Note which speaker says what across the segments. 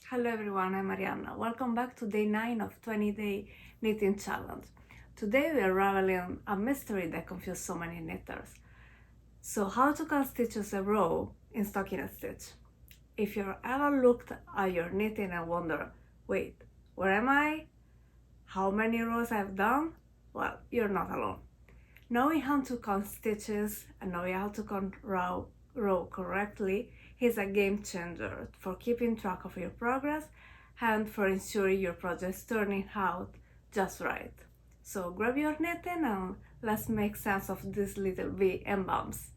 Speaker 1: Hello everyone, I'm Marianna. Welcome back to day 9 of 20-day knitting challenge. Today we are unraveling a mystery that confused so many knitters. So how to count stitches a row in stockinette stitch. If you've ever looked at your knitting and wonder, wait, where am I? How many rows I've done? Well, you're not alone. Knowing how to count stitches and knowing how to count row correctly is a game changer for keeping track of your progress and for ensuring your project is turning out just right. So grab your knitting and let's make sense of these little V and bumps.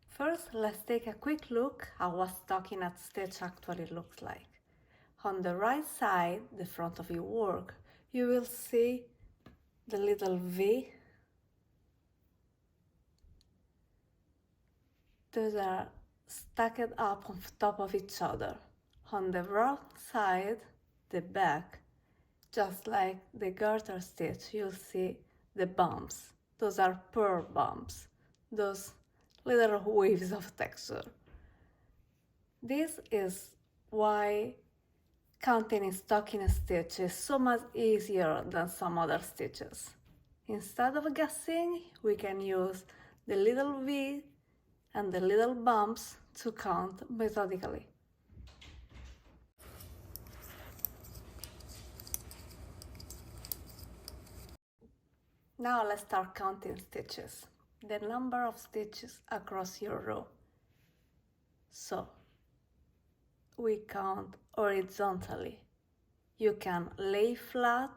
Speaker 1: First, let's take a quick look at what stockinette stitch actually looks like. On the right side, the front of your work, you will see the little V. Those are stacked up on top of each other. On the wrong side, the back, just like the garter stitch, you'll see the bumps. Those are purl bumps, those little waves of texture. This is why counting in stockinette stitch is so much easier than some other stitches. Instead of guessing, we can use the little V and the little bumps to count methodically. Now let's start counting stitches, the number of stitches across your row. So we count horizontally. You can lay flat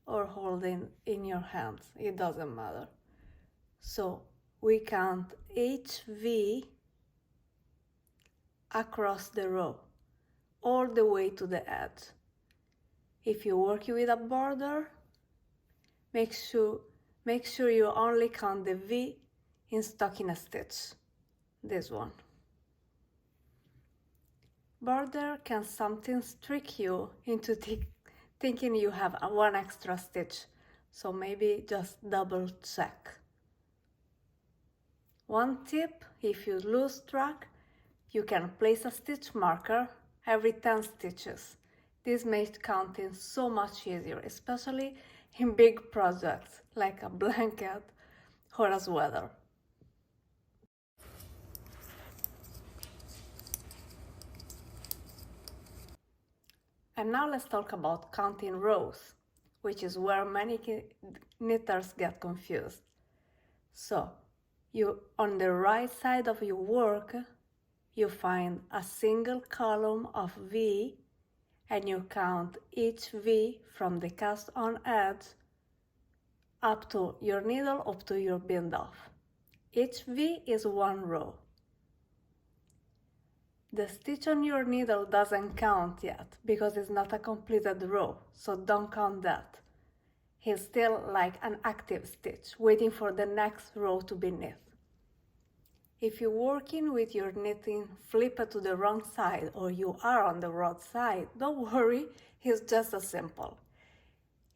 Speaker 1: or hold in your hands, it doesn't matter. So we count each V across the row, all the way to the edge. If you're working with a border, make sure you only count the V in stockinette stitch, this one. Border can sometimes trick you into thinking you have one extra stitch, so maybe just double check. One tip, if you lose track, you can place a stitch marker every 10 stitches. This makes counting so much easier, especially in big projects like a blanket or a sweater. And now let's talk about counting rows, which is where many knitters get confused. So, on the right side of your work, you find a single column of V and you count each V from the cast on edge up to your needle, up to your bind off. Each V is one row. The stitch on your needle doesn't count yet because it's not a completed row, so don't count that. It's still like an active stitch, waiting for the next row to be knit. If you're working with your knitting flipped to the wrong side or you are on the wrong side, don't worry, it's just as simple.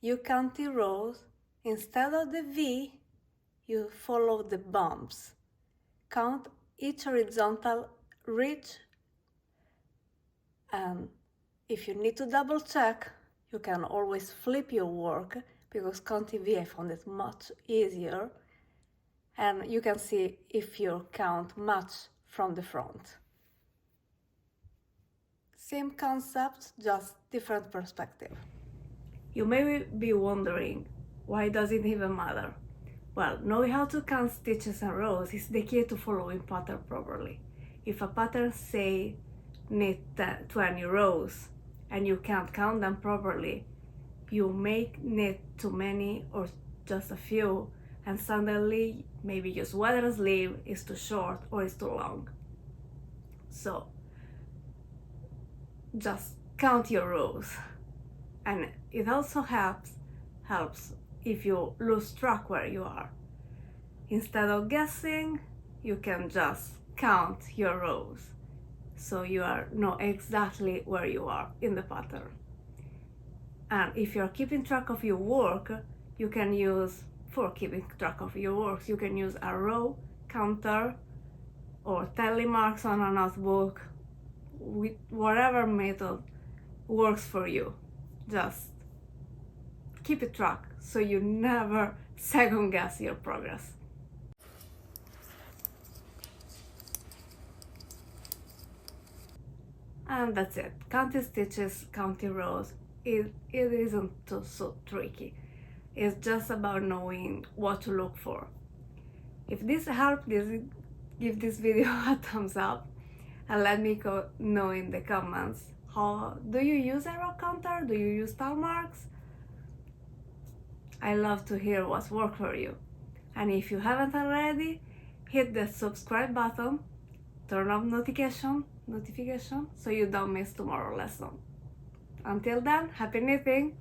Speaker 1: You count the rows, instead of the V, you follow the bumps. Count each horizontal ridge, and if you need to double check, you can always flip your work because counting V I found it much easier. And you can see if you count much from the front. Same concept, just different perspective. You may be wondering, why does it even matter? Well, knowing how to count stitches and rows is the key to following pattern properly. If a pattern say knit 20 rows and you can't count them properly, you may knit too many or just a few, and suddenly maybe your sweater sleeve is too short or is too long. So just count your rows. And it also helps if you lose track where you are. Instead of guessing, you can just count your rows so you know exactly where you are in the pattern. And if you're keeping track of your work, you can use for keeping track of your works. You can use a row, counter, or tally marks on a notebook, with whatever method works for you. Just keep it track so you never second guess your progress. And that's it. Counting stitches, counting rows, it isn't so tricky. It's just about knowing what to look for. If this helped, give this video a thumbs up and let me know in the comments. How do you use a row counter? Do you use tally marks? I love to hear what's worked for you. And if you haven't already, hit the subscribe button, turn on notification so you don't miss tomorrow's lesson. Until then, happy knitting!